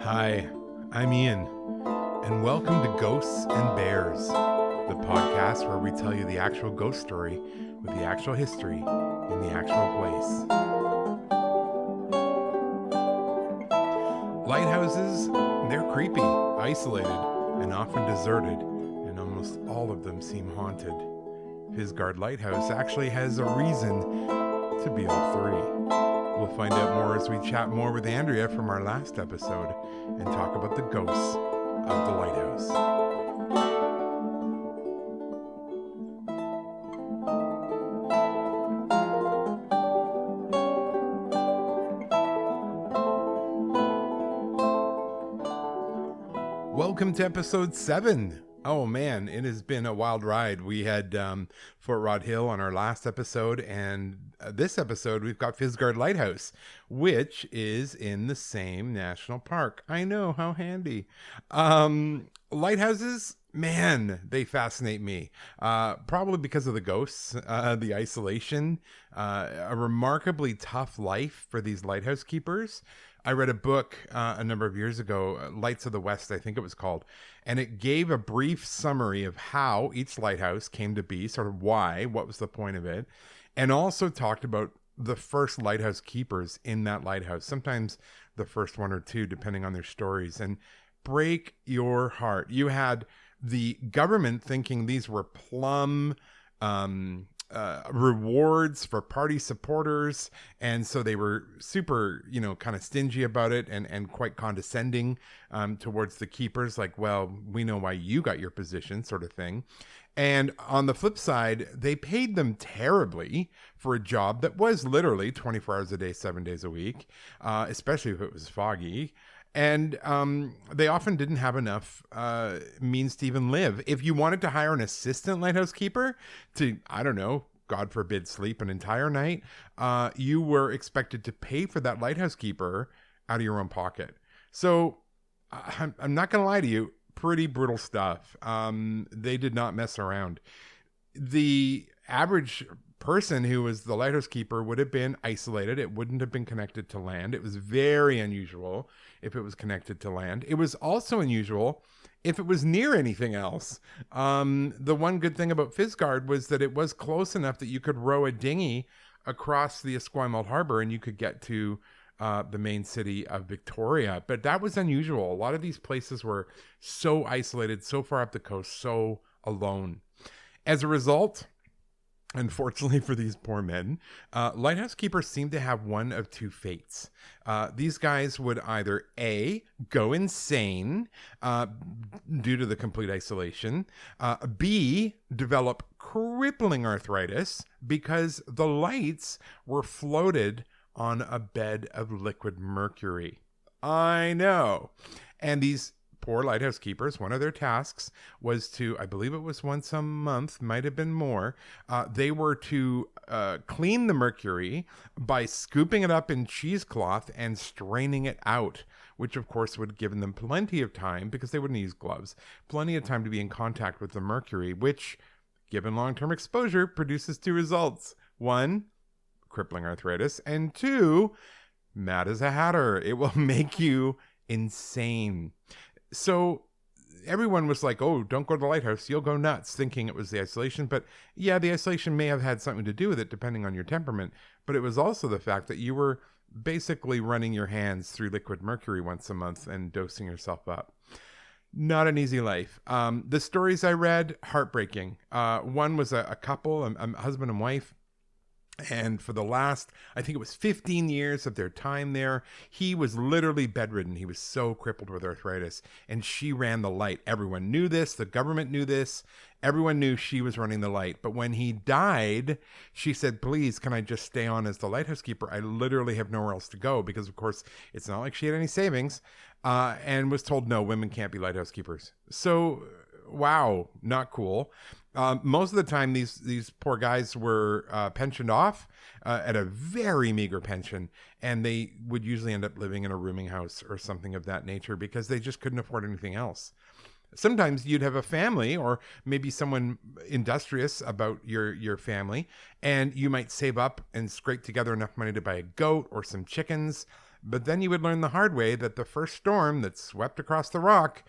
Hi, I'm Ian, and welcome to Ghosts and Bears, the podcast where we tell you the actual ghost story with the actual history in the actual place. Lighthouses, they're creepy, isolated, and often deserted, and almost all of them seem haunted. Fisgard Lighthouse actually has a reason to be all three. We'll find out more as we chat more with Andrea from our last episode and talk about the ghosts of the lighthouse. Welcome to episode 7. Oh man, it has been a wild ride. We had Fort Rod Hill on our last episode, and this episode we've got Fisgard Lighthouse, which is in the same national park. I know, how handy. Lighthouses, man, they fascinate me. Probably because of the ghosts, the isolation, a remarkably tough life for these lighthouse keepers. I read a book a number of years ago, Lights of the West, I think it was called, and it gave a brief summary of how each lighthouse came to be, sort of why, what was the point of it, and also talked about the first lighthouse keepers in that lighthouse, sometimes the first one or two, depending on their stories, and break your heart. You had the government thinking these were plum rewards for party supporters, and so they were super, kind of stingy about it and quite condescending towards the keepers, like, well, we know why you got your position, sort of thing. And on the flip side, they paid them terribly for a job that was literally 24 hours a day, 7 days a week, especially if it was foggy. And they often didn't have enough means to even live. If you wanted to hire an assistant lighthouse keeper to, I don't know, God forbid, sleep an entire night, you were expected to pay for that lighthouse keeper out of your own pocket. So I'm not going to lie to you, pretty brutal stuff. They did not mess around. The average person who was the lighthouse keeper would have been isolated. It wouldn't have been connected to land. It was very unusual if it was connected to land. It was also unusual if it was near anything else. The one good thing about Fisgard was that it was close enough that you could row a dinghy across the Esquimalt Harbor and you could get to the main city of Victoria. But that was unusual. A lot of these places were so isolated, so far up the coast, so alone. As a result, unfortunately for these poor men, lighthouse keepers seem to have one of two fates. These guys would either A, go insane due to the complete isolation, B, develop crippling arthritis because the lights were floated on a bed of liquid mercury. I know. And these poor lighthouse keepers, one of their tasks was to, I believe it was once a month, might have been more, they were to clean the mercury by scooping it up in cheesecloth and straining it out, which of course would have given them plenty of time, because they wouldn't use gloves, plenty of time to be in contact with the mercury, which, given long-term exposure, produces two results. One, crippling arthritis, and two, mad as a hatter. It will make you insane. So everyone was like, oh, don't go to the lighthouse, you'll go nuts, thinking it was the isolation. But yeah, the isolation may have had something to do with it, depending on your temperament. But it was also the fact that you were basically running your hands through liquid mercury once a month and dosing yourself up. Not an easy life. The stories I read, heartbreaking. One was a couple, a husband and wife. And for the last, I think it was 15 years of their time there, he was literally bedridden. He was so crippled with arthritis. And she ran the light. Everyone knew this. The government knew this. Everyone knew she was running the light. But when he died, she said, please, can I just stay on as the lighthouse keeper? I literally have nowhere else to go. Because, of course, it's not like she had any savings. And was told, no, women can't be lighthouse keepers. So, wow, not cool. Most of the time, these poor guys were pensioned off at a very meager pension, and they would usually end up living in a rooming house or something of that nature because they just couldn't afford anything else. Sometimes you'd have a family or maybe someone industrious about your family, and you might save up and scrape together enough money to buy a goat or some chickens. But then you would learn the hard way that the first storm that swept across the rock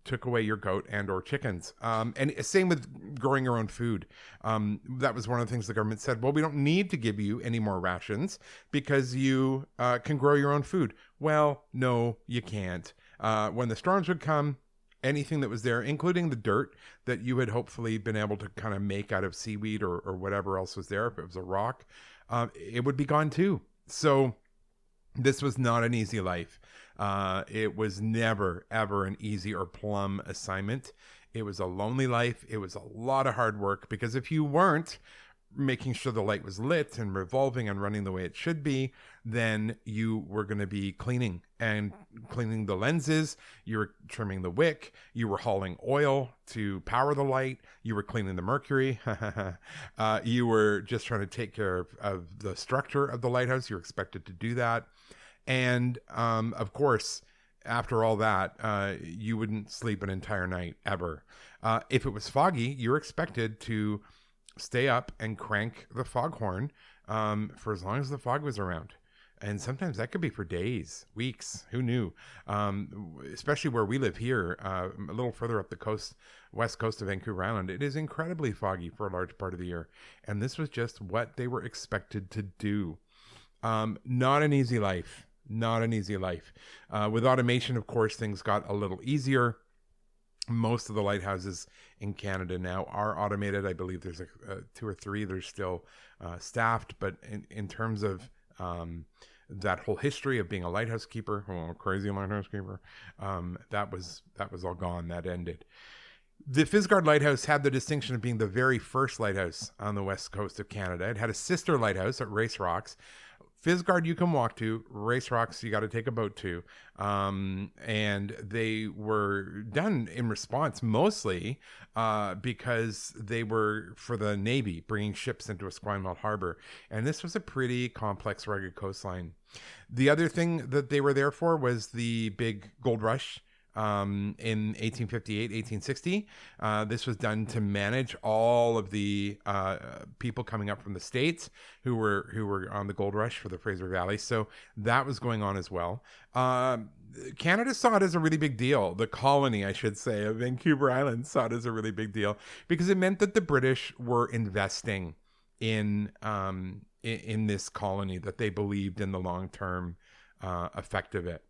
took away your goat and or chickens. And same with growing your own food. That was one of the things the government said, well, we don't need to give you any more rations because you can grow your own food. Well, no, you can't. When the storms would come, anything that was there, including the dirt that you had hopefully been able to kind of make out of seaweed or whatever else was there, if it was a rock, it would be gone too. So this was not an easy life. It was never, ever an easy or plum assignment. It was a lonely life. It was a lot of hard work because if you weren't making sure the light was lit and revolving and running the way it should be, then you were going to be cleaning the lenses. You were trimming the wick. You were hauling oil to power the light. You were cleaning the mercury. You were just trying to take care of the structure of the lighthouse. You're expected to do that. And of course, after all that, you wouldn't sleep an entire night ever. If it was foggy, you were expected to stay up and crank the foghorn for as long as the fog was around. And sometimes that could be for days, weeks, who knew? Especially where we live here, a little further up the coast, west coast of Vancouver Island, it is incredibly foggy for a large part of the year. And this was just what they were expected to do. Not an easy life. Not an easy life. With automation, of course, things got a little easier. Most of the lighthouses in Canada now are automated. I believe there's two or three. They're still staffed. But in terms of that whole history of being a lighthouse keeper, a crazy lighthouse keeper, that was all gone. That ended. The Fisgard Lighthouse had the distinction of being the very first lighthouse on the west coast of Canada. It had a sister lighthouse at Race Rocks. Fisgard you can walk to, Race Rocks you got to take a boat to, and they were done in response mostly because they were for the Navy, bringing ships into Esquimalt Harbor, and this was a pretty complex, rugged coastline. The other thing that they were there for was the big gold rush. In 1858, 1860. This was done to manage all of the people coming up from the States who were on the gold rush for the Fraser Valley. So that was going on as well. Canada saw it as a really big deal. The colony, I should say, of Vancouver Island saw it as a really big deal because it meant that the British were investing in this colony, that they believed in the long-term effect of it.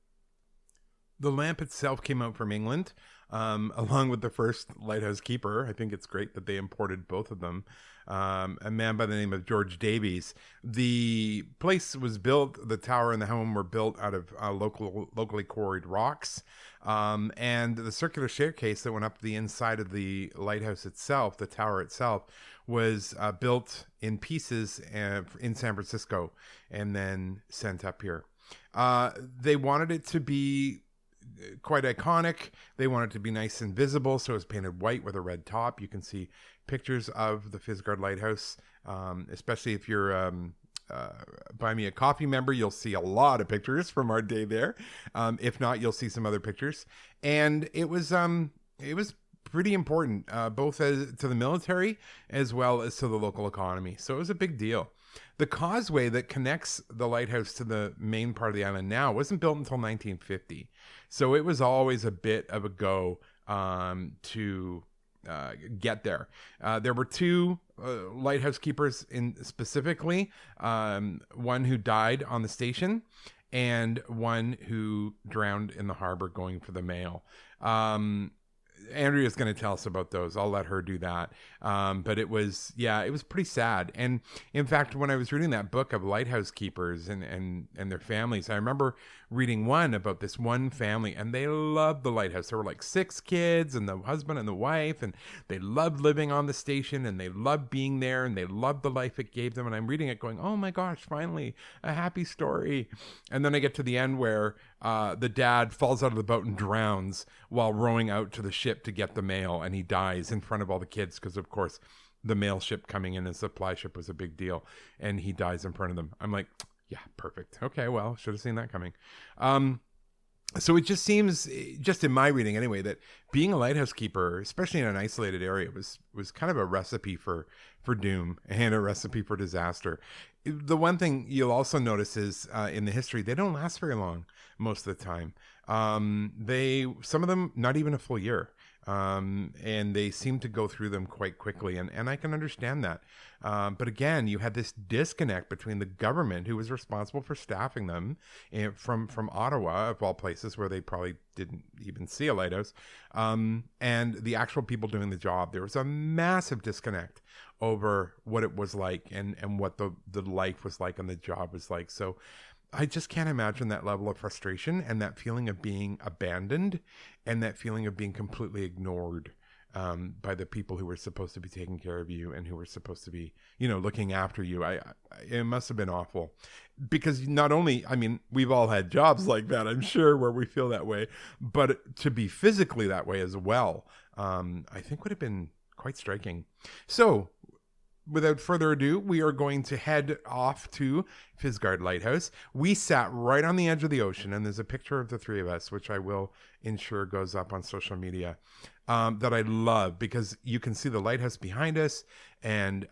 The lamp itself came out from England, along with the first lighthouse keeper. I think it's great that they imported both of them. A man by the name of George Davies. The place was built, the tower and the home were built out of locally quarried rocks. And the circular staircase that went up the inside of the lighthouse itself, the tower itself, was built in pieces in San Francisco and then sent up here. They wanted it to be quite iconic. They wanted it to be nice and visible, so it was painted white with a red top. You can see pictures of the Fisgard Lighthouse, especially if you're Buy Me a Coffee member. You'll see a lot of pictures from our day there. If not, you'll see some other pictures. And it was pretty important, both to the military as well as to the local economy. So it was a big deal. The causeway that connects the lighthouse to the main part of the island now wasn't built until 1950. So it was always a bit of a go to get there. There were two lighthouse keepers specifically, one who died on the station and one who drowned in the harbor going for the mail. Andrea's going to tell us about those. I'll let her do that. But it was pretty sad. And in fact, when I was reading that book of lighthouse keepers and their families, I remember reading one about this one family, and they loved the lighthouse. There were like 6 kids and the husband and the wife, and they loved living on the station, and they loved being there, and they loved the life it gave them. And I'm reading it going, oh my gosh, finally a happy story. And then I get to the end where the dad falls out of the boat and drowns while rowing out to the ship to get the mail, and he dies in front of all the kids because, of course, the mail ship coming in as a supply ship was a big deal, and he dies in front of them. I'm like, yeah, perfect. Okay, well, should have seen that coming. So it just seems, just in my reading anyway, that being a lighthouse keeper, especially in an isolated area, was kind of a recipe for doom and a recipe for disaster. The one thing you'll also notice is in the history, they don't last very long most of the time. Some of them, not even a full year. And they seem to go through them quite quickly. And I can understand that. But again, you had this disconnect between the government, who was responsible for staffing them from Ottawa, of all places, where they probably didn't even see a lighthouse, and the actual people doing the job. There was a massive disconnect over what it was like and what the life was like and the job was like. So I just can't imagine that level of frustration and that feeling of being abandoned and that feeling of being completely ignored by the people who were supposed to be taking care of you and who were supposed to be, looking after you. It must have been awful, because not only, we've all had jobs like that, I'm sure, where we feel that way, but to be physically that way as well, I think would have been quite striking. So, without further ado, we are going to head off to Fisgard Lighthouse. We sat right on the edge of the ocean, and there's a picture of the three of us, which I will ensure goes up on social media, that I love, because you can see the lighthouse behind us, and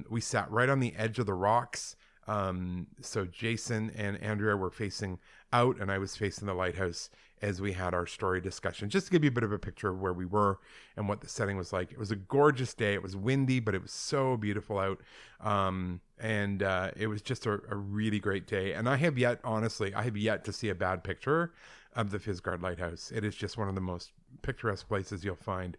we sat right on the edge of the rocks. So Jason and Andrea were facing out, and I was facing the lighthouse as we had our story discussion, just to give you a bit of a picture of where we were and what the setting was like. It was a gorgeous day. It was windy, but it was so beautiful out. And it was just a really great day. And I have yet to see a bad picture of the Fisgard Lighthouse. It is just one of the most picturesque places you'll find.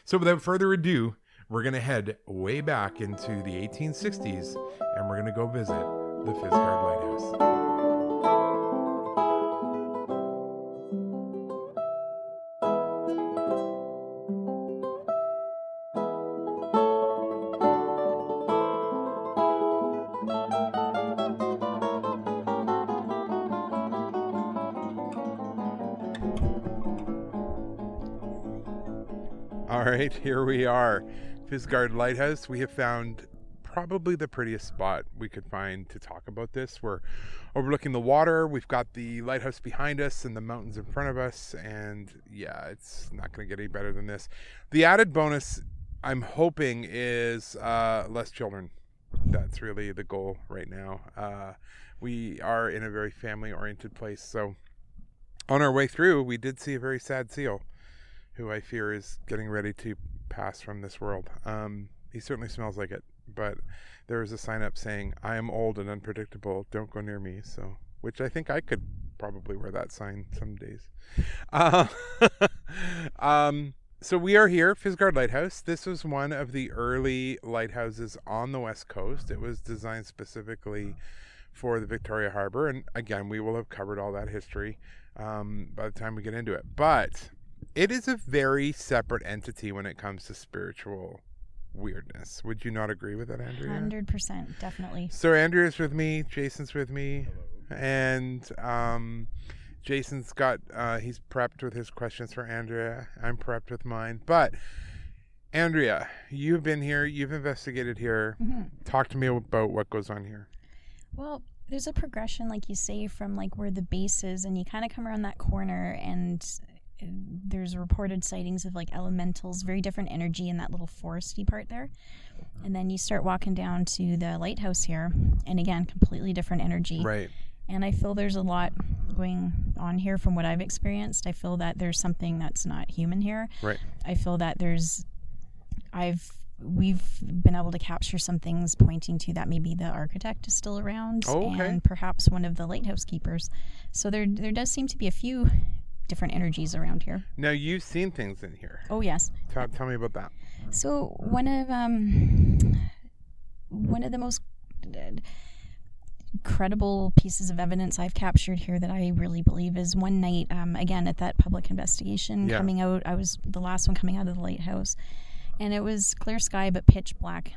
So without further ado, we're going to head way back into the 1860s, and we're going to go visit the Fisgard Lighthouse. All right, here we are, Fisgard Lighthouse. We have found probably the prettiest spot we could find to talk about this. We're overlooking the water. We've got the lighthouse behind us and the mountains in front of us. And yeah, it's not going to get any better than this. The added bonus, I'm hoping, is less children. That's really the goal right now. We are in a very family-oriented place. So on our way through, we did see a very sad seal, who I fear is getting ready to pass from this world. He certainly smells like it, but there is a sign up saying, "I am old and unpredictable, don't go near me." So, which I think I could probably wear that sign some days. So we are here, Fisgard Lighthouse. This was one of the early lighthouses on the West Coast. It was designed specifically for the Victoria Harbor. And again, we will have covered all that history by the time we get into it. But it is a very separate entity when it comes to spiritual weirdness. Would you not agree with that, Andrea? 100%, definitely. So Andrea's with me, Jason's with me. Hello. And Jason's got, he's prepped with his questions for Andrea. I'm prepped with mine. But Andrea, you've been here, you've investigated here. Mm-hmm. Talk to me about what goes on here. Well, there's a progression, like you say, from like where the base is, and you kind of come around that corner, and there's reported sightings of like elementals, very different energy in that little foresty part there. And then you start walking down to the lighthouse here, and again, completely different energy. Right. And I feel there's a lot going on here from what I've experienced. I feel that there's something that's not human here. Right. I feel that we've been able to capture some things pointing to that maybe the architect is still around. Oh, okay. And perhaps one of the lighthouse keepers. So there does seem to be a few different energies around here. Now, you've seen things in here. Oh, yes. Tell me about that. So one of the most credible pieces of evidence I've captured here that I really believe is one night, again, at that public investigation coming out, I was the last one coming out of the lighthouse, and it was clear sky but pitch black,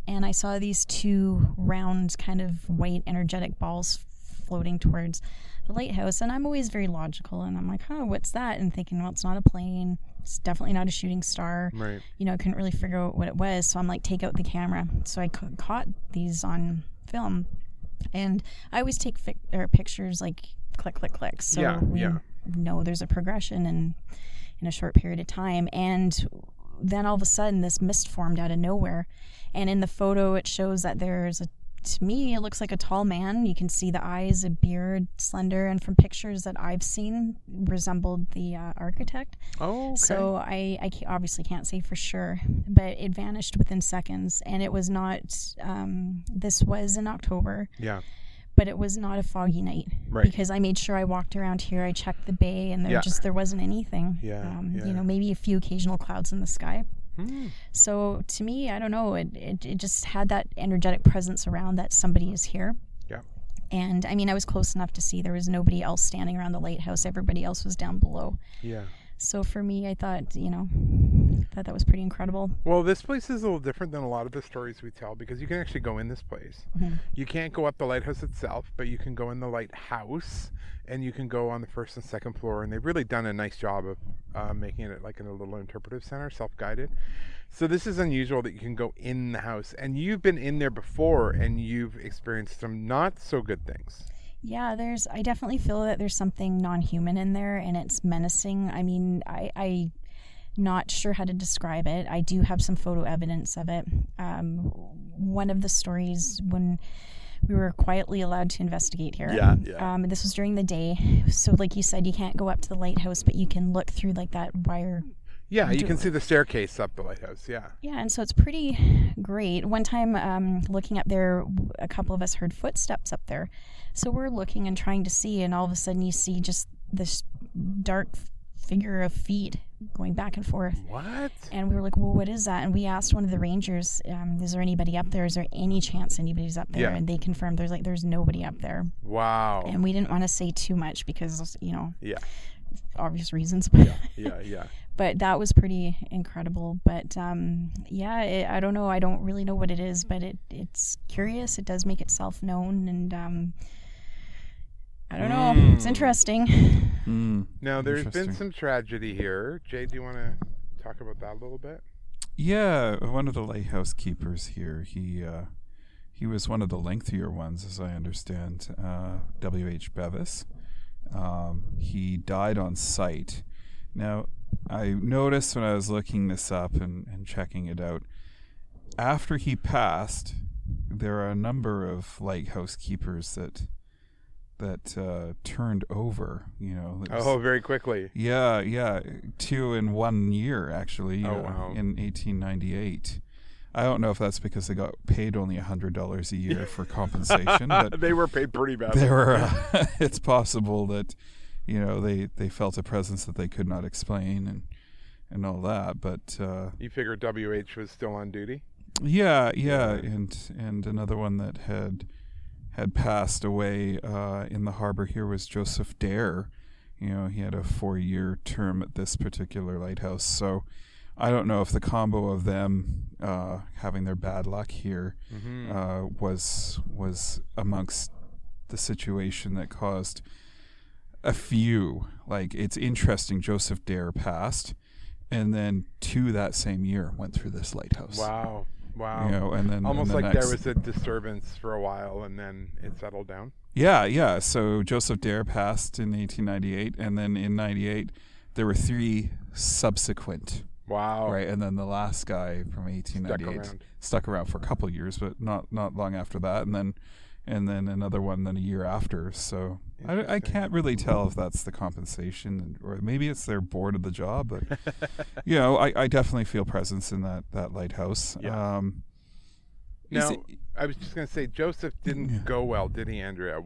and I saw these two round kind of white energetic balls floating towards the lighthouse, and I'm always very logical, and I'm like, what's that? And thinking, well, it's not a plane, it's definitely not a shooting star. Right. I couldn't really figure out what it was, so I'm like, take out the camera. So I caught these on film, and I always take pictures like click, click, click. So we know there's a progression in a short period of time, and then all of a sudden this mist formed out of nowhere, and in the photo it shows that there's to me, it looks like a tall man. You can see the eyes, a beard, slender, and from pictures that I've seen, resembled the architect. Oh, okay. So I obviously can't say for sure, but it vanished within seconds, and it was not. This was in October. Yeah. But it was not a foggy night, right? Because I made sure I walked around here. I checked the bay, and there wasn't anything. Yeah. You know, maybe a few occasional clouds in the sky. So to me, I don't know, it just had that energetic presence around that somebody is here. Yeah. And I mean, I was close enough to see there was nobody else standing around the lighthouse. Everybody else was down below. Yeah. So for me, I thought, that was pretty incredible. Well, this place is a little different than a lot of the stories we tell, because you can actually go in this place. Mm-hmm. You can't go up the lighthouse itself, but you can go in the lighthouse, and you can go on the first and second floor. And they've really done a nice job of making it like in a little interpretive center, self-guided. So this is unusual that you can go in the house, and you've been in there before, and you've experienced some not so good things. Yeah, I definitely feel that there's something non-human in there, and it's menacing. I mean, I not sure how to describe it. I do have some photo evidence of it. One of the stories when we were quietly allowed to investigate here. Yeah. This was during the day. So like you said, you can't go up to the lighthouse, but you can look through like that wire. Yeah, you can see the staircase up the lighthouse, yeah. Yeah, and so it's pretty great. One time looking up there, a couple of us heard footsteps up there. So we're looking and trying to see, and all of a sudden you see just this dark figure of feet going back and forth. What? And we were like, well, what is that? And we asked one of the rangers, is there anybody up there? Is there any chance anybody's up there? Yeah. And they confirmed there's nobody up there. Wow. And we didn't want to say too much because, yeah, obvious reasons. Yeah. But that was pretty incredible. But I don't know. I don't really know what it is, but it's curious. It does make itself known, and I don't know. It's interesting. Now, there's been some tragedy here. Jay, do you want to talk about that a little bit? Yeah, one of the lighthouse keepers here, he was one of the lengthier ones, as I understand, W.H. Bevis. He died on site. Now, I noticed when I was looking this up and checking it out, after he passed, there are a number of lighthouse keepers that turned over, Very quickly. Yeah, 2 in 1 year, actually. Wow. In 1898. I don't know if that's because they got paid only $100 a year for compensation, but they were paid pretty badly. They were. It's possible that they felt a presence that they could not explain and all that. But you figure WH was still on duty? Yeah, and another one that had passed away in the harbor here was Joseph Dare. He had a 4-year term at this particular lighthouse. So I don't know if the combo of them having their bad luck here was amongst the situation that caused a few. Like, it's interesting, Joseph Dare passed, and then 2 that same year went through this lighthouse. Wow. And then almost and like there was a disturbance for a while, and then it settled down. Yeah. So Joseph Dare passed in 1898, and then in 98 there were 3 subsequent. Wow. Right, and then the last guy from 1898 stuck around for a couple of years, but not long after that, and then another one then a year after. So I can't really tell if that's the compensation, or maybe it's their bored of the job. But I definitely feel presence in that lighthouse. Yeah. Now, I was just going to say, Joseph didn't go well, did he, Andrea?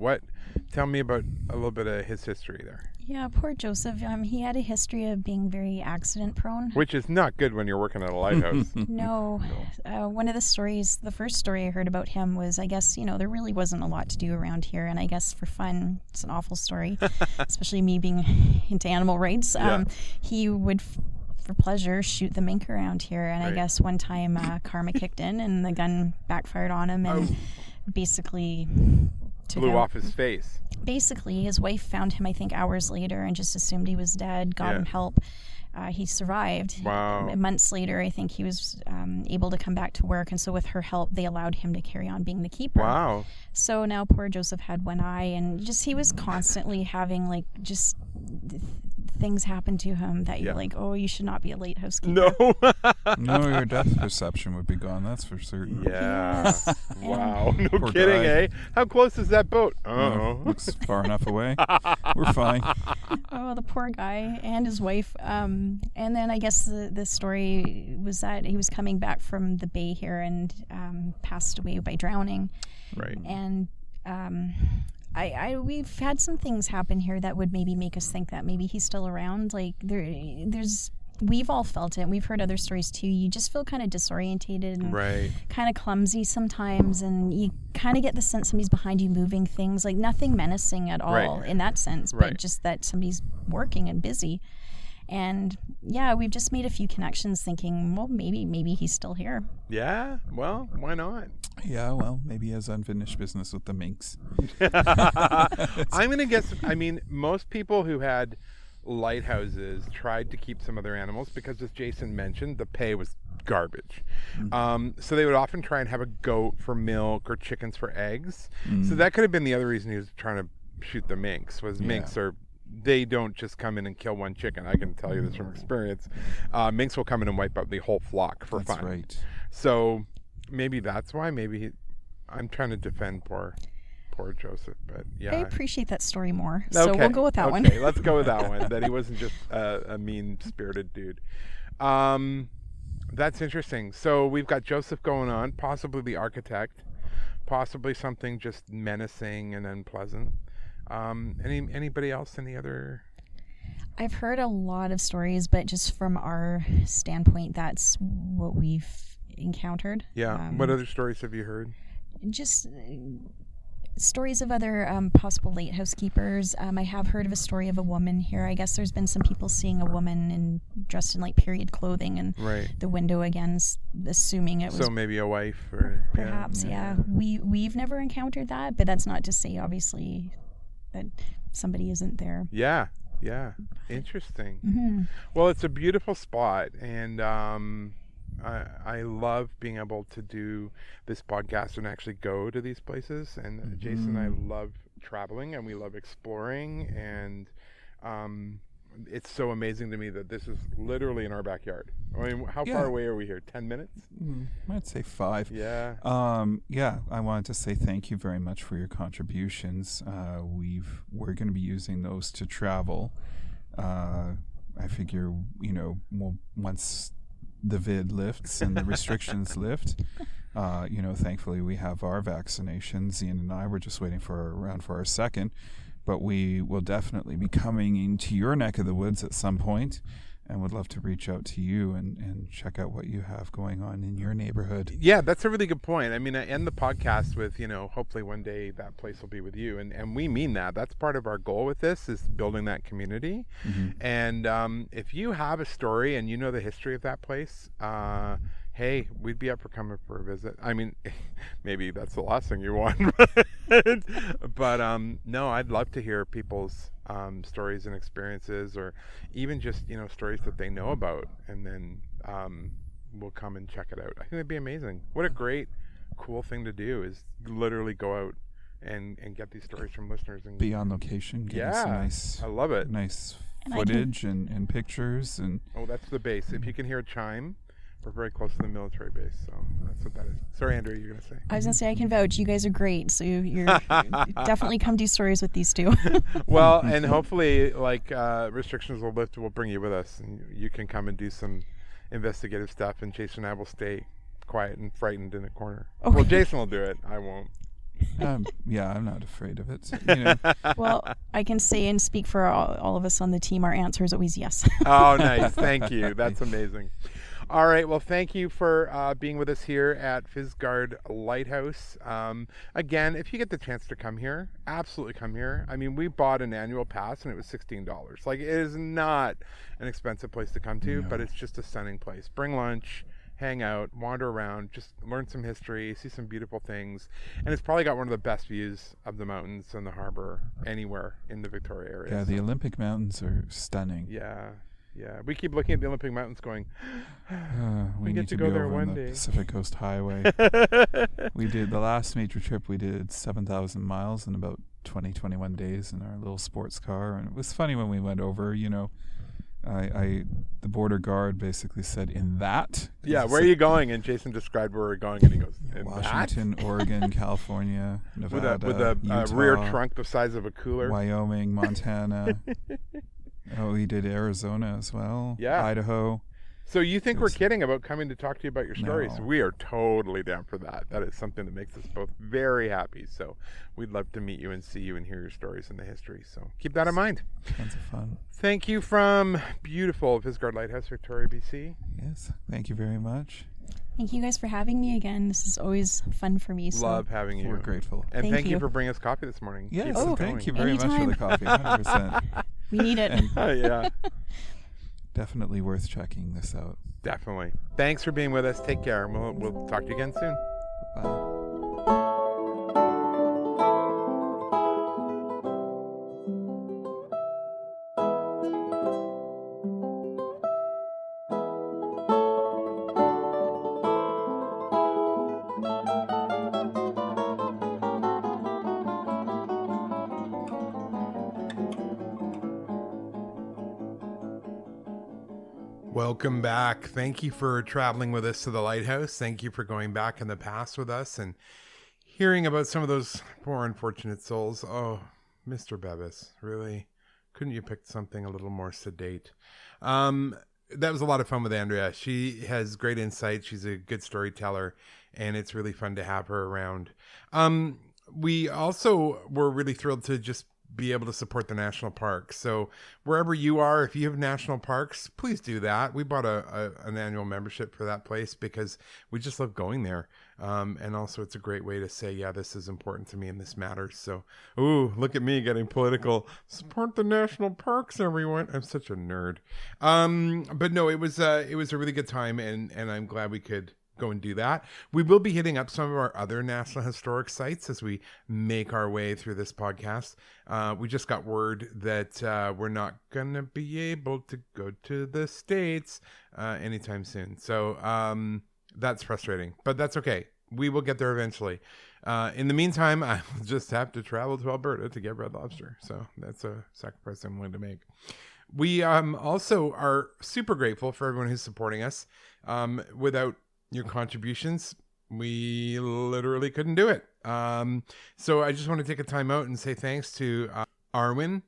Tell me about a little bit of his history there. Yeah, poor Joseph. He had a history of being very accident prone. Which is not good when you're working at a lighthouse. No. One of the stories, the first story I heard about him was, I guess, there really wasn't a lot to do around here. And I guess for fun, it's an awful story, especially me being into animal rights. He would, for pleasure, shoot the mink around here. And I guess one time karma kicked in and the gun backfired on him and basically blew off his face. Basically, his wife found him, I think, hours later and just assumed he was dead, got him help. He survived. Wow. Months later, I think he was able to come back to work. And so with her help, they allowed him to carry on being the keeper. Wow. So now poor Joseph had one eye, and just he was constantly having, like, just things happen to him that you're like, oh, you should not be a lighthouse keeper. No. No, your depth perception would be gone. That's for certain. Yeah. Yes. Wow. No Poor kidding, guy. eh? How close is that boat? No, looks far enough away. We're fine. Oh, the poor guy and his wife. And then I guess the story was that he was coming back from the bay here and passed away by drowning. Right. And we've had some things happen here that would maybe make us think that maybe he's still around. Like we've all felt it. We've heard other stories too. You just feel kind of disorientated and Right. kind of clumsy sometimes, and you kind of get the sense somebody's behind you moving things, like nothing menacing at all Right. in that sense, but Right. just that somebody's working and busy. And yeah, we've just made a few connections thinking, well, maybe he's still here. Yeah. Well, why not? Yeah, well, maybe he has unfinished business with the minks. I'm going to guess, I mean, most people who had lighthouses tried to keep some of their animals because, as Jason mentioned, the pay was garbage. So they would often try and have a goat for milk or chickens for eggs. So that could have been the other reason he was trying to shoot the minks, was minks they don't just come in and kill one chicken. I can tell you this from experience. Minks will come in and wipe out the whole flock for fun. That's right. So maybe that's why. I'm trying to defend poor Joseph, but yeah. I appreciate that story more. So we'll go with that one. Okay, let's go with that one. That he wasn't just a mean-spirited dude. That's interesting. So we've got Joseph going on, possibly the architect, possibly something just menacing and unpleasant. Anybody else? Any other? I've heard a lot of stories, but just from our standpoint, that's what we've encountered. Yeah. What other stories have you heard? Just stories of other possible lighthouse keepers. I have heard of a story of a woman here. I guess there's been some people seeing a woman dressed in like period clothing and the window again, assuming it was. So maybe a wife or perhaps, yeah. We've never encountered that, but that's not to say obviously that somebody isn't there. Yeah. Interesting. Mm-hmm. Well, it's a beautiful spot, and I love being able to do this podcast and actually go to these places. And Jason and I love traveling, and we love exploring, and it's so amazing to me that this is literally in our backyard. I mean, how far away are we here? 10 minutes? I'd say 5. Yeah. I wanted to say thank you very much for your contributions. We're going to be using those to travel. I figure, once the vid lifts and the restrictions lift, thankfully we have our vaccinations. Ian and I were just waiting for our second, but we will definitely be coming into your neck of the woods at some point, and would love to reach out to you and check out what you have going on in your neighborhood. Yeah, that's a really good point. I mean, I end the podcast with, hopefully one day that place will be with you. And we mean that. That's part of our goal with this, is building that community. And if you have a story and you know the history of that place, hey, we'd be up for coming for a visit. I mean, maybe that's the last thing you want. But no, I'd love to hear people's stories and experiences, or even just, stories that they know about. And then we'll come and check it out. I think that'd be amazing. What a great, cool thing to do, is literally go out and get these stories from listeners. And be on location, get some nice, I love it. Nice footage and pictures. And oh, that's the base. If you can hear a chime, we're very close to the military base, so that's what that is. Sorry, Andrew, you're going to say. I was going to say, I can vouch. You guys are great, so you're definitely come do stories with these two. Well, and hopefully, restrictions will lift, we'll bring you with us, and you can come and do some investigative stuff, and Jason and I will stay quiet and frightened in a corner. Okay. Well, Jason will do it. I won't. I'm not afraid of it. Well, I can say and speak for all of us on the team, our answer is always yes. Oh, nice. Thank you. That's amazing. All right. Well, thank you for being with us here at Fisgard Lighthouse. Again, if you get the chance to come here, absolutely come here. I mean, we bought an annual pass and it was $16. Like, it is not an expensive place to come to, but it's just a stunning place. Bring lunch, hang out, wander around, just learn some history, see some beautiful things. And it's probably got one of the best views of the mountains and the harbor anywhere in the Victoria area. Yeah, the Olympic Mountains are stunning. Yeah. Yeah. We keep looking at the Olympic Mountains going, we get to go be there over one on the day. Pacific Coast Highway. We did the last major trip. We did 7,000 miles in about 21 days in our little sports car, and it was funny when we went over. The border guard basically said, "In that." Yeah, where are you going? And Jason described where we're going, and he goes, "In Washington, Oregon, California, Nevada, with a Utah, rear trunk the size of a cooler. Wyoming, Montana. We did Arizona as well. Yeah. Idaho. So you think we're kidding about coming to talk to you about your stories? No. We are totally down for that. That is something that makes us both very happy. So we'd love to meet you and see you and hear your stories and the history. So keep that in mind. Tons of fun. Thank you from beautiful Visgard Lighthouse, Victoria, BC. Yes, thank you very much. Thank you guys for having me again. This is always fun for me. So. Love having you. We're grateful. And Thank thank you you for bringing us coffee this morning. Yes, Keep it thank you going. very much for the coffee. 100%. We need it. Yeah, Definitely worth checking this out. definitely. Thanks for being with us. Take care. We'll talk to you again soon. Bye. Welcome back. Thank you for traveling with us to the Lighthouse. Thank you for going back in the past with us and hearing about some of those poor unfortunate souls. Oh, Mr. Bevis, really? Couldn't you pick something a little more sedate? That was a lot of fun with Andrea. She has great insight. She's a good storyteller, and it's really fun to have her around. We also were really thrilled to just be able to support the national parks. So wherever you are, if you have national parks, please do that. We bought an annual membership for that place because we just love going there. And also it's a great way to say, yeah, this is important to me and this matters. So, ooh, look at me getting political. Support the national parks, everyone. I'm such a nerd. But no, it was a really good time, and I'm glad we could go and do that. We will be hitting up some of our other National Historic sites as we make our way through this podcast. We just got word that we're not going to be able to go to the States anytime soon. So that's frustrating, but that's okay. We will get there eventually. In the meantime, I will just have to travel to Alberta to get Red Lobster. So that's a sacrifice I'm willing to make. We also are super grateful for everyone who's supporting us. Without your contributions, we literally couldn't do it. So I just want to take a time out and say thanks to Arwin,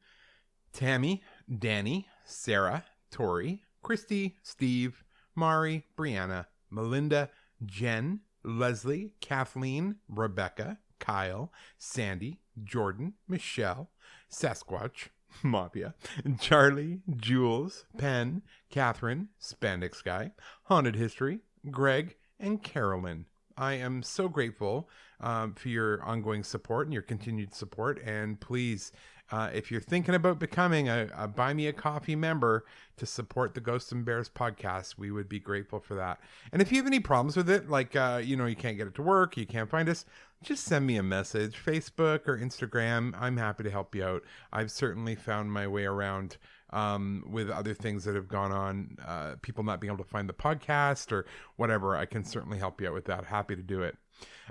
Tammy, Danny, Sarah, Tori, Christy, Steve, Mari, Brianna, Melinda, Jen, Leslie, Kathleen, Rebecca, Kyle, Sandy, Jordan, Michelle, Sasquatch, Mafia, Charlie, Jules, Penn, Catherine, Spandex Guy, Haunted History, Greg, and Carolyn. I am so grateful for your ongoing support and your continued support. And please, if you're thinking about becoming a Buy Me a Coffee member to support the Ghosts and Bears podcast, we would be grateful for that. And if you have any problems with it, like, you can't get it to work, you can't find us, just send me a message, Facebook or Instagram. I'm happy to help you out. I've certainly found my way around with other things that have gone on, people not being able to find the podcast or whatever. I can certainly help you out with that. Happy to do it.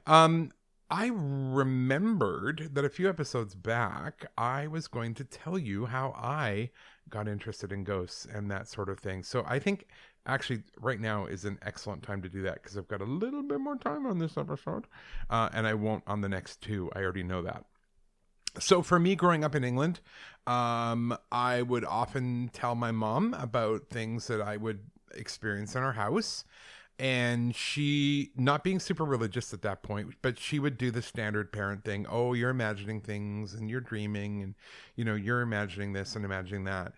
I remembered that a few episodes back, I was going to tell you how I got interested in ghosts and that sort of thing. So I think actually right now is an excellent time to do that because I've got a little bit more time on this episode, and I won't on the next two. I already know that. So for me, growing up in England, I would often tell my mom about things that I would experience in our house. And she, not being super religious at that point, but she would do the standard parent thing. Oh, you're imagining things and you're dreaming and, you're imagining this and imagining that.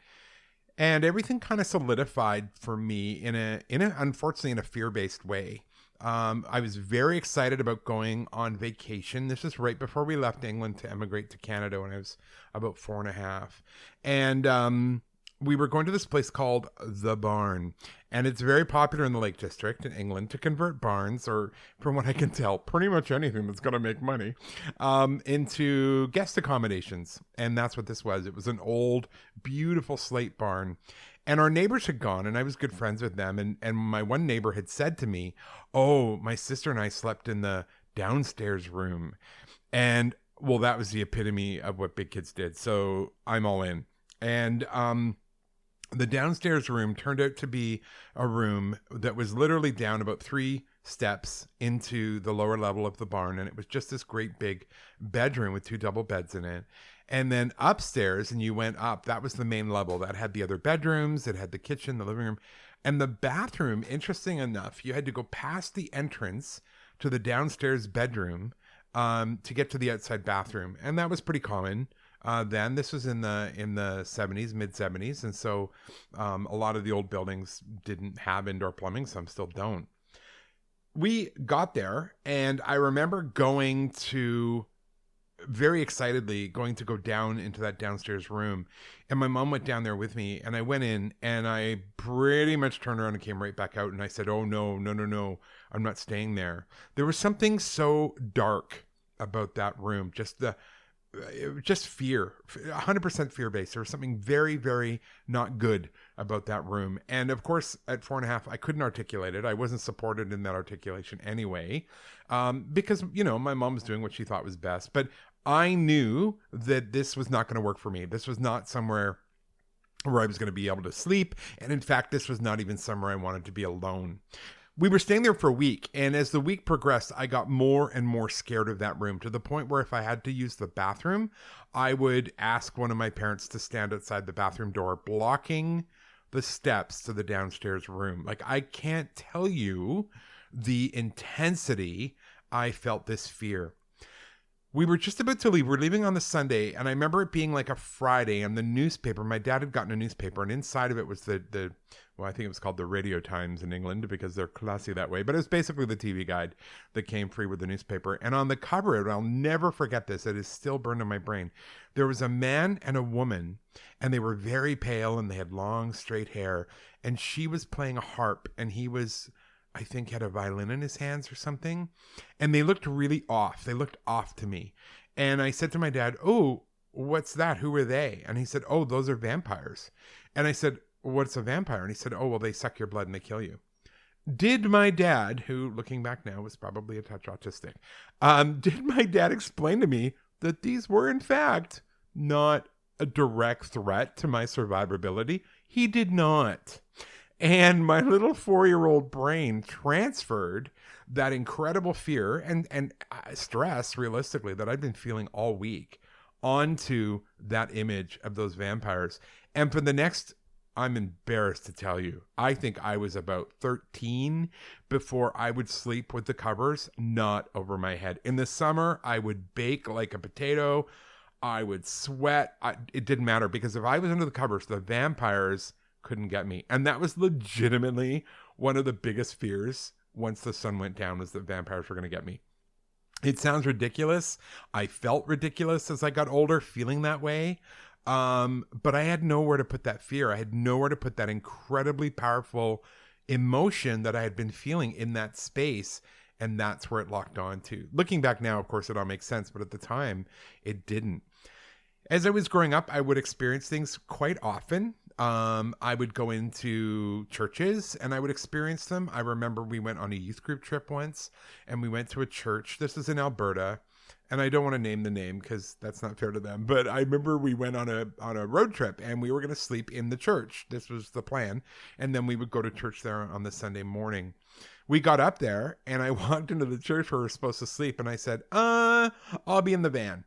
And everything kind of solidified for me in a unfortunately in a fear-based way. I was very excited about going on vacation. This is right before we left England to emigrate to Canada when I was about 4.5. And we were going to this place called The Barn. And it's very popular in the Lake District in England to convert barns, or from what I can tell, pretty much anything that's going to make money, into guest accommodations. And that's what this was. It was an old, beautiful slate barn. And our neighbors had gone, and I was good friends with them. And my one neighbor had said to me, "Oh, my sister and I slept in the downstairs room." And well, that was the epitome of what big kids did. So I'm all in. And the downstairs room turned out to be a room that was literally down about 3 steps into the lower level of the barn. And it was just this great big bedroom with 2 double beds in it. And then upstairs, and you went up, that was the main level. That had the other bedrooms. It had the kitchen, the living room. And the bathroom, interesting enough, you had to go past the entrance to the downstairs bedroom to get to the outside bathroom. And that was pretty common. Then this was in the 70s, mid 70s. And so a lot of the old buildings didn't have indoor plumbing. Some still don't. We got there, and I remember very excitedly going to go down into that downstairs room. And my mom went down there with me, and I went in, and I pretty much turned around and came right back out. And I said, "Oh, no, I'm not staying there." There was something so dark about that room. Just fear, 100% fear-based. There was something very, very not good about that room. And of course, at 4.5, I couldn't articulate it. I wasn't supported in that articulation anyway, because, my mom was doing what she thought was best. But I knew that this was not going to work for me. This was not somewhere where I was going to be able to sleep. And in fact, this was not even somewhere I wanted to be alone. We were staying there for a week, and as the week progressed, I got more and more scared of that room, to the point where if I had to use the bathroom, I would ask one of my parents to stand outside the bathroom door, blocking the steps to the downstairs room. Like, I can't tell you the intensity I felt this fear. We were just about to leave. We're leaving on the Sunday, and I remember it being like a Friday, and the newspaper, my dad had gotten a newspaper, and inside of it was I think it was called the Radio Times in England, because they're classy that way, but it was basically the TV guide that came free with the newspaper. And on the cover of it, I'll never forget this, it is still burned in my brain, there was a man and a woman, and they were very pale, and they had long, straight hair, and she was playing a harp, and he was, I think, had a violin in his hands or something. And they looked really off. They looked off to me. And I said to my dad, "Oh, what's that? Who are they?" And he said, "Oh, those are vampires." And I said, "What's a vampire?" And he said, "Oh, well, they suck your blood and they kill you." Did my dad, who looking back now was probably a touch autistic, did my dad explain to me that these were in fact not a direct threat to my survivability? He did not. And my little 4-year-old brain transferred that incredible fear and stress, realistically, that I'd been feeling all week onto that image of those vampires. And for the next, I'm embarrassed to tell you, I think I was about 13 before I would sleep with the covers not over my head. In the summer, I would bake like a potato. I would sweat. It didn't matter, because if I was under the covers, the vampires couldn't get me. And that was legitimately one of the biggest fears once the sun went down, was that vampires were going to get me. It sounds ridiculous. I felt ridiculous as I got older, feeling that way. But I had nowhere to put that fear. I had nowhere to put that incredibly powerful emotion that I had been feeling in that space. And that's where it locked on to. Looking back now, of course, it all makes sense. But at the time, it didn't. As I was growing up, I would experience things quite often. I would go into churches and I would experience them. I remember we went on a youth group trip once, and we went to a church. This is in Alberta, and I don't want to name the name because that's not fair to them. But I remember we went on a road trip, and we were going to sleep in the church. This was the plan. And then we would go to church there on the Sunday morning. We got up there, and I walked into the church where we were supposed to sleep, and I said, I'll be in the van.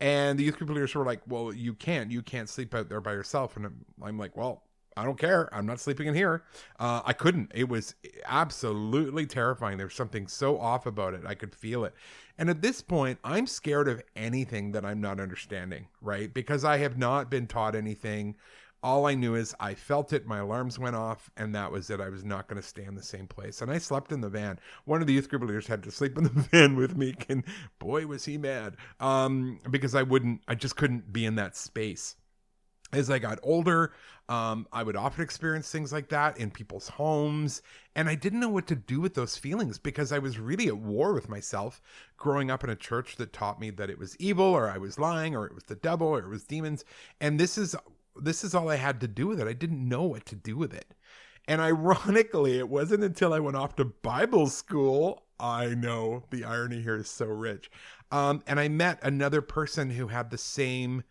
And the youth group leaders were like, "Well, you can't sleep out there by yourself." And I'm like, "Well, I don't care. I'm not sleeping in here." I couldn't. It was absolutely terrifying. There was something so off about it. I could feel it. And at this point, I'm scared of anything that I'm not understanding, right? Because I have not been taught anything. All I knew is I felt it. My alarms went off, and that was it. I was not going to stay in the same place. And I slept in the van. One of the youth group leaders had to sleep in the van with me, and boy, was he mad. Because I just couldn't be in that space. As I got older, I would often experience things like that in people's homes, and I didn't know what to do with those feelings, because I was really at war with myself growing up in a church that taught me that it was evil, or I was lying, or it was the devil, or it was demons. And this is this is all I had to do with it. I didn't know what to do with it. And ironically, it wasn't until I went off to Bible school. I know the irony here is so rich. And I met another person who had the same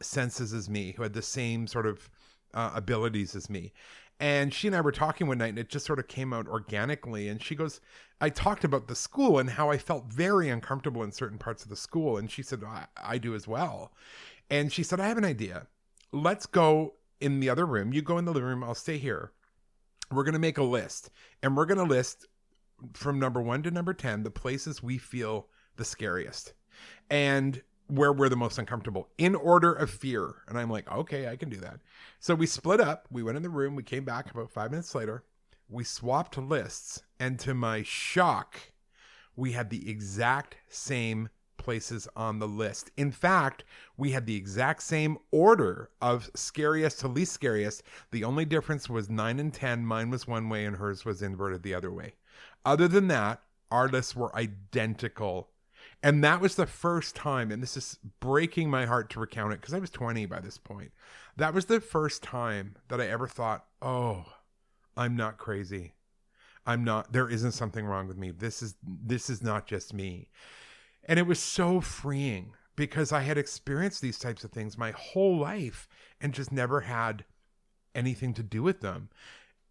senses as me, who had the same sort of abilities as me. And she and I were talking one night, and it just sort of came out organically. And she goes, I talked about the school and how I felt very uncomfortable in certain parts of the school. And she said, I do as well. And she said, I have an idea. Let's go in the other room. You go in the living room. I'll stay here. We're going to make a list. And we're going to list from number 1 to number 10, the places we feel the scariest and where we're the most uncomfortable in order of fear. And I'm like, okay, I can do that. So we split up. We went in the room. We came back about 5 minutes later. We swapped lists. And to my shock, we had the exact same places on the list. In fact, we had the exact same order of scariest to least scariest. The only difference was 9 and 10. Mine was one way and hers was inverted the other way. Other than that, our lists were identical. And that was the first time, and this is breaking my heart to recount it because I was 20 by this point. That was the first time that I ever thought, oh, I'm not crazy. There isn't something wrong with me. This is not just me. And it was so freeing because I had experienced these types of things my whole life and just never had anything to do with them.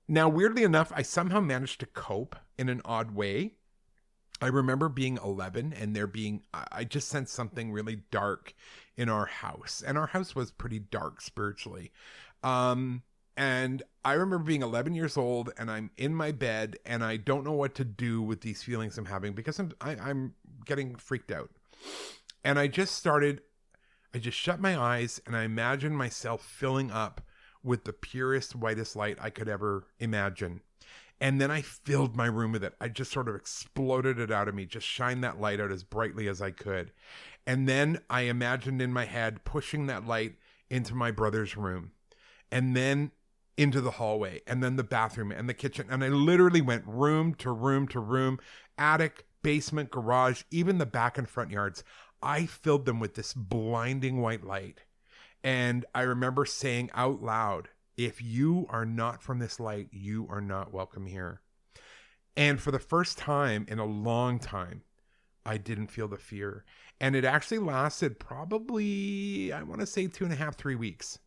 Now, weirdly enough, I somehow managed to cope in an odd way. I remember being 11 and I just sensed something really dark in our house. And our house was pretty dark spiritually. And I remember being 11 years old and I'm in my bed and I don't know what to do with these feelings I'm having because I'm getting freaked out. And I just shut my eyes and I imagined myself filling up with the purest, whitest light I could ever imagine. And then I filled my room with it. I just sort of exploded it out of me, just shined that light out as brightly as I could. And then I imagined in my head pushing that light into my brother's room and then into the hallway and then the bathroom and the kitchen. And I literally went room to room to room, attic, basement, garage, even the back and front yards. I filled them with this blinding white light. And I remember saying out loud, if you are not from this light, you are not welcome here. And for the first time in a long time, I didn't feel the fear. And it actually lasted probably, I want to say 2.5, 3 weeks.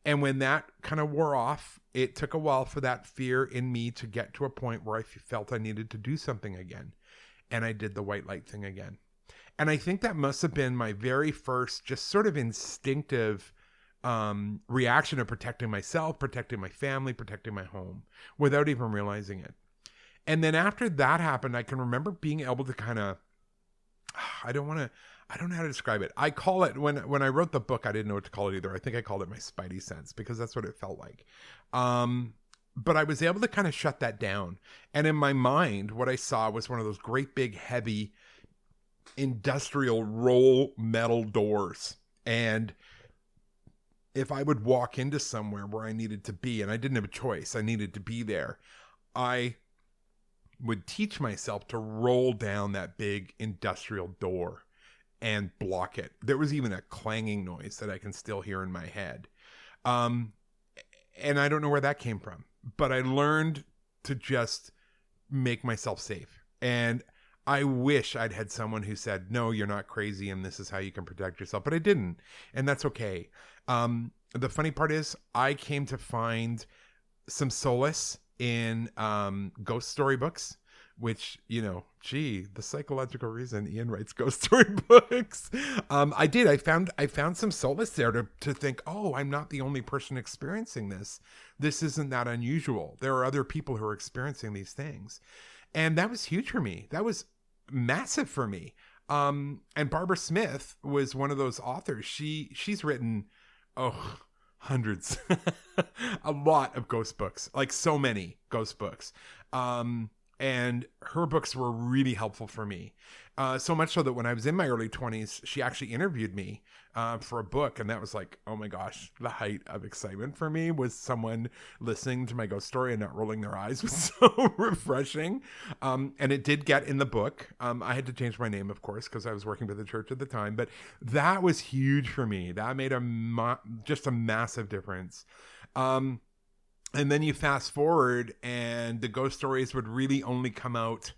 And when that kind of wore off, it took a while for that fear in me to get to a point where I felt I needed to do something again. And I did the white light thing again. And I think that must have been my very first just sort of instinctive reaction of protecting myself, protecting my family, protecting my home without even realizing it. And then after that happened, I can remember being able to kind of, I don't know how to describe it. I call it, when I wrote the book, I didn't know what to call it either. I think I called it my spidey sense because that's what it felt like. But I was able to kind of shut that down. And in my mind, what I saw was one of those great big heavy industrial roll metal doors. And if I would walk into somewhere where I needed to be, and I didn't have a choice, I needed to be there, I would teach myself to roll down that big industrial door and block it. There was even a clanging noise that I can still hear in my head. And I don't know where that came from, but I learned to just make myself safe. And I wish I'd had someone who said, no, you're not crazy and this is how you can protect yourself. But I didn't. And that's okay. The funny part is I came to find some solace in ghost story books, which, the psychological reason Ian writes ghost story books. I found some solace there to think, oh, I'm not the only person experiencing this. This isn't that unusual. There are other people who are experiencing these things. And that was huge for me. That was massive for me. And Barbara Smith was one of those authors. She's written, hundreds, a lot of ghost books, like so many ghost books. And her books were really helpful for me. So much so that when I was in my early 20s, she actually interviewed me for a book. And that was like, oh my gosh, the height of excitement for me was someone listening to my ghost story and not rolling their eyes was so refreshing. And it did get in the book. I had to change my name, of course, because I was working with the church at the time. But that was huge for me. That made just a massive difference. And then you fast forward and the ghost stories would really only come out,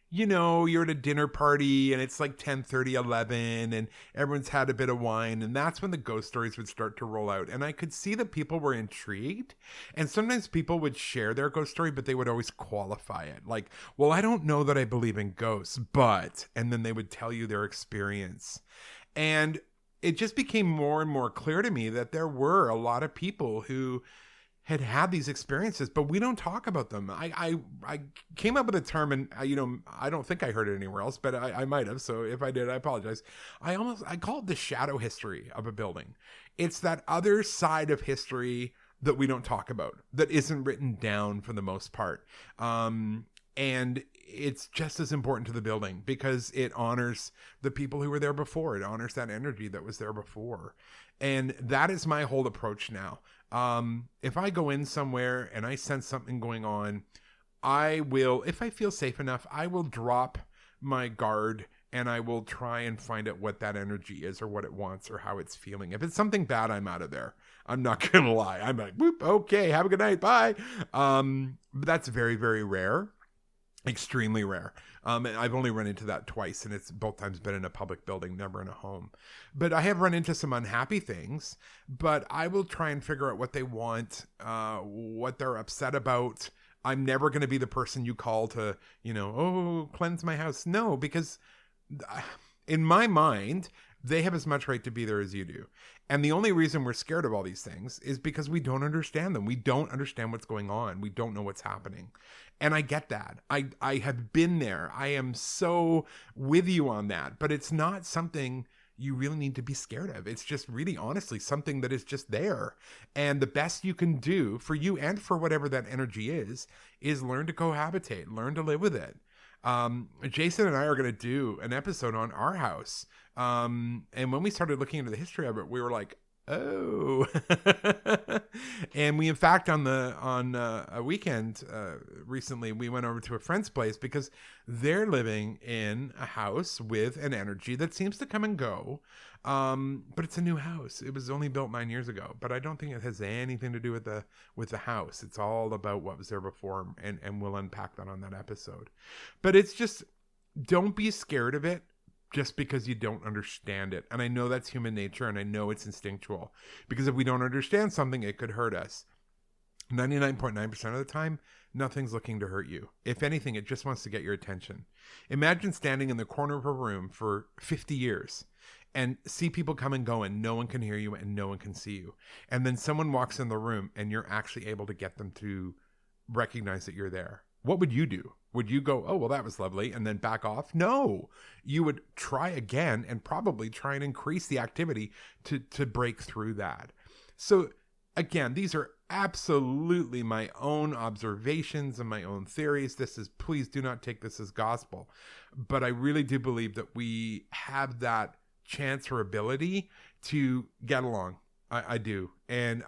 you know, you're at a dinner party and it's like 10:30, 11 and everyone's had a bit of wine. And that's when the ghost stories would start to roll out. And I could see that people were intrigued. And sometimes people would share their ghost story, but they would always qualify it. Like, well, I don't know that I believe in ghosts, but, and then they would tell you their experience. And it just became more and more clear to me that there were a lot of people who had these experiences, but we don't talk about them. I came up with a term, and I don't think I heard it anywhere else, but I might have. So if I did, I apologize. I call it the shadow history of a building. It's that other side of history that we don't talk about, that isn't written down for the most part. And it's just as important to the building because it honors the people who were there before. It honors that energy that was there before. And that is my whole approach now. If I go in somewhere and I sense something going on, I will, if I feel safe enough, I will drop my guard and I will try and find out what that energy is or what it wants or how it's feeling. If it's something bad, I'm out of there. I'm not going to lie. I'm like, whoop, okay, have a good night. Bye. But that's very, very rare. Extremely rare. And I've only run into that twice, and it's both times been in a public building, never in a home. But I have run into some unhappy things, but I will try and figure out what they want, what they're upset about. I'm never going to be the person you call to, cleanse my house. No, because in my mind, they have as much right to be there as you do. And the only reason we're scared of all these things is because we don't understand them. We don't understand what's going on. We don't know what's happening. And I get that. I have been there. I am so with you on that. But it's not something you really need to be scared of. It's just really honestly something that is just there. And the best you can do for you and for whatever that energy is learn to cohabitate, learn to live with it. Jason and I are going to do an episode on our house. And when we started looking into the history of it, we were like, oh, and we, in fact, on a weekend, recently, we went over to a friend's place because they're living in a house with an energy that seems to come and go. But it's a new house. It was only built 9 years ago, but I don't think it has anything to do with the house. It's all about what was there before, and we'll unpack that on that episode. But it's just, don't be scared of it just because you don't understand it. And I know that's human nature, and I know it's instinctual, because if we don't understand something, it could hurt us. 99.9% of the time, nothing's looking to hurt you. If anything, it just wants to get your attention. Imagine standing in the corner of a room for 50 years and see people come and go, and no one can hear you and no one can see you. And then someone walks in the room and you're actually able to get them to recognize that you're there. What would you do? Would you go, oh, well, that was lovely, and then back off? No, you would try again and probably try and increase the activity to break through that. So again, these are absolutely my own observations and my own theories. Please do not take this as gospel. But I really do believe that we have that chance or ability to get along. I do. And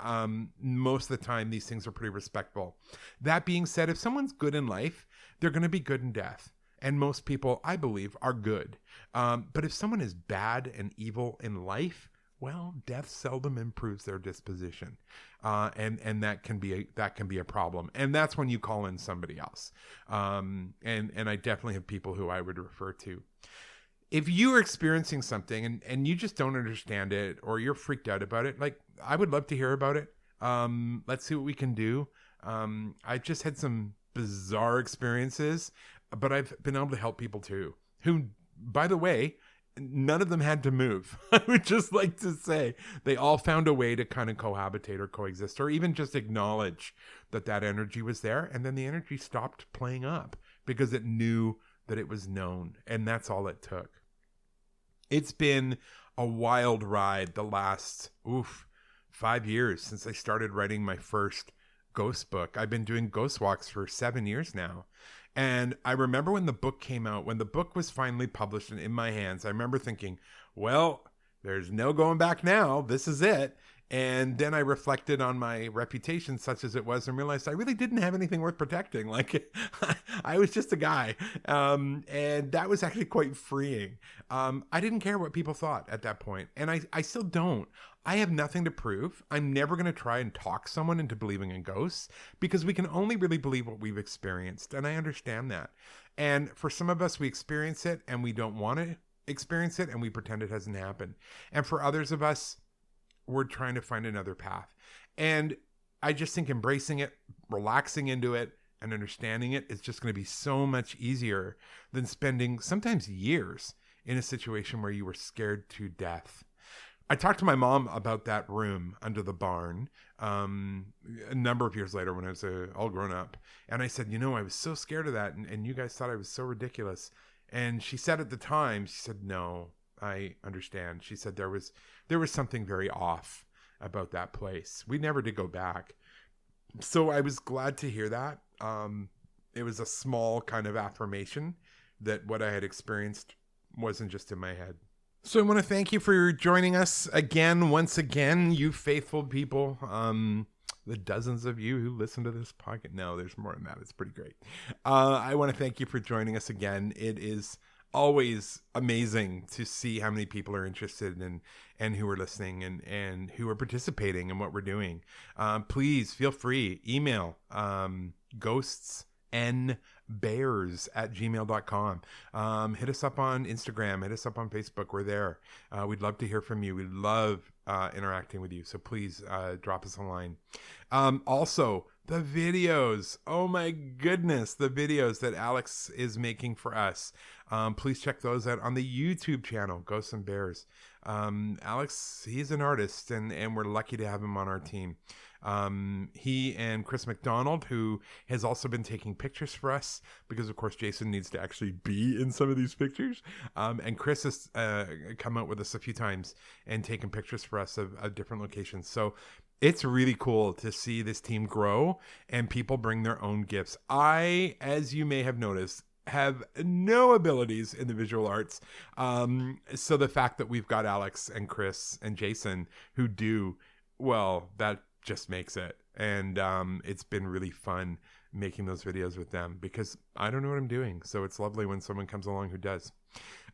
most of the time, these things are pretty respectful. That being said, if someone's good in life, they're going to be good in death. And most people, I believe, are good. But if someone is bad and evil in life, well, death seldom improves their disposition. And that can be a problem. And that's when you call in somebody else. And I definitely have people who I would refer to. If you are experiencing something and you just don't understand it, or you're freaked out about it, like, I would love to hear about it. Let's see what we can do. I just had some bizarre experiences, but I've been able to help people too, who, by the way, none of them had to move. I would just like to say they all found a way to kind of cohabitate or coexist, or even just acknowledge that energy was there. And then the energy stopped playing up because it knew that it was known. And that's all it took. It's been a wild ride the last 5 years since I started writing my first ghost book. I've been doing ghost walks for 7 years now. And I remember when the book came out, when the book was finally published and in my hands, I remember thinking, well, there's no going back now. This is it. And then I reflected on my reputation, such as it was, and realized I really didn't have anything worth protecting. Like, I was just a guy. And that was actually quite freeing. I didn't care what people thought at that point. And I still don't. I have nothing to prove. I'm never going to try and talk someone into believing in ghosts, because we can only really believe what we've experienced. And I understand that. And for some of us, we experience it and we don't want to experience it and we pretend it hasn't happened. And for others of us, we're trying to find another path. And I just think embracing it, relaxing into it, and understanding it is just going to be so much easier than spending sometimes years in a situation where you were scared to death. I talked to my mom about that room under the barn a number of years later when I was all grown up. And I said, I was so scared of that. And you guys thought I was so ridiculous. And she said at the time, she said, no, I understand. She said there was something very off about that place. We never did go back. So I was glad to hear that. It was a small kind of affirmation that what I had experienced wasn't just in my head. So I want to thank you for joining us once again, you faithful people. The dozens of you who listen to this podcast. No, there's more than that. It's pretty great. I want to thank you for joining us again. It is always amazing to see how many people are interested and who are listening and who are participating in what we're doing. Please feel free, email ghostsandbears@gmail.com. Hit us up on Instagram, hit us up on Facebook. We're there. We'd love to hear from you. We love interacting with you. So please drop us a line. Also, the videos. Oh my goodness, the videos that Alex is making for us. Please check those out on the YouTube channel, Ghosts and Bears. Alex, he's an artist, and we're lucky to have him on our team. He and Chris McDonald, who has also been taking pictures for us, because of course Jason needs to actually be in some of these pictures. And Chris has come out with us a few times and taken pictures for us of different locations. So it's really cool to see this team grow and people bring their own gifts. I, as you may have noticed, have no abilities in the visual arts. So the fact that we've got Alex and Chris and Jason who do, well, that just makes it. And it's been really fun making those videos with them, because I don't know what I'm doing. So it's lovely when someone comes along who does.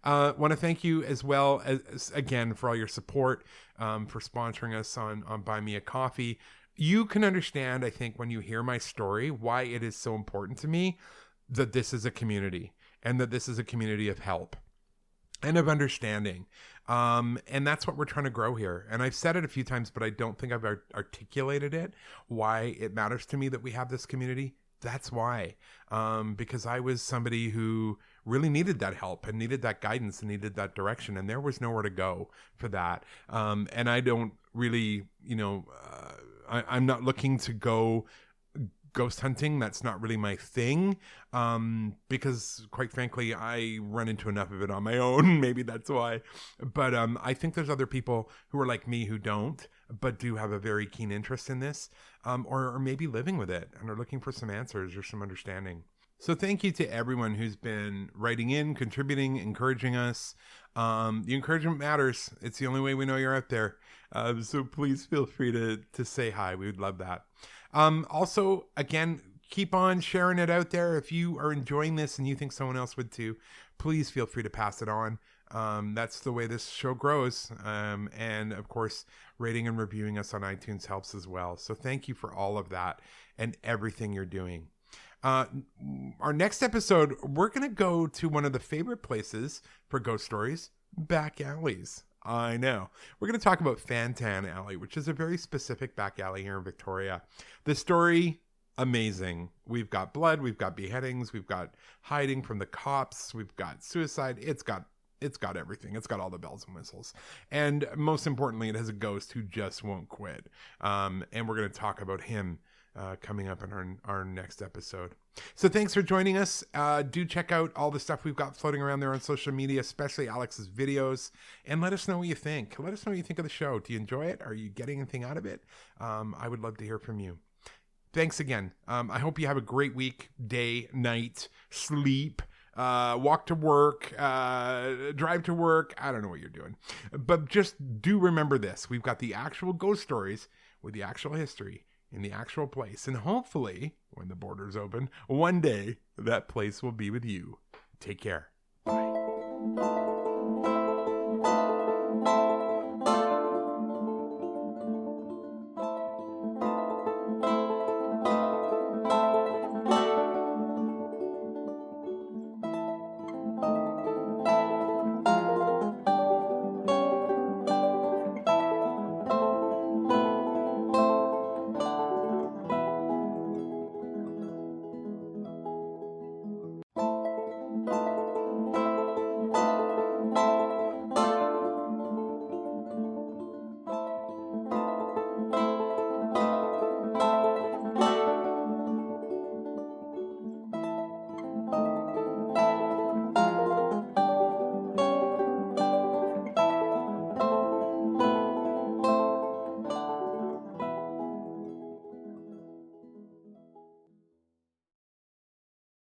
Want to thank you as well as again for all your support, for sponsoring us on Buy Me a Coffee. You can understand, I think, when you hear my story, why it is so important to me that this is a community, and that this is a community of help and of understanding. And that's what we're trying to grow here. And I've said it a few times, but I don't think I've articulated it, why it matters to me that we have this community. That's why. Because I was somebody who really needed that help and needed that guidance and needed that direction. And there was nowhere to go for that. And I don't really, I'm not looking to go ghost hunting. That's not really my thing, because quite frankly, I run into enough of it on my own. Maybe that's why. But I think there's other people who are like me who don't, but do have a very keen interest in this, or maybe living with it and are looking for some answers or some understanding. So thank you to everyone who's been writing in, contributing, encouraging us. The encouragement matters. It's the only way we know you're out there. So please feel free to say hi. We would love that. Also, again, keep on sharing it out there. If you are enjoying this and you think someone else would too, please feel free to pass it on. That's the way this show grows. And of course, rating and reviewing us on iTunes helps as well. So thank you for all of that and everything you're doing. Our next episode, we're going to go to one of the favorite places for ghost stories, back alleys. I know. We're going to talk about Fantan Alley, which is a very specific back alley here in Victoria. The story, amazing. We've got blood, we've got beheadings, we've got hiding from the cops, we've got suicide. It's got everything. It's got all the bells and whistles. And most importantly, it has a ghost who just won't quit. And we're going to talk about him coming up in our next episode. So thanks for joining us. Do check out all the stuff we've got floating around there on social media, especially Alex's videos, and let us know what you think. Let us know what you think of the show. Do you enjoy it? Are you getting anything out of it? I would love to hear from you. thanks again. I hope you have a great week, day, night, sleep, walk to work, drive to work. I don't know what you're doing. But just do remember this. We've got the actual ghost stories with the actual history in the actual place. And hopefully, when the borders open, one day that place will be with you. Take care. Bye.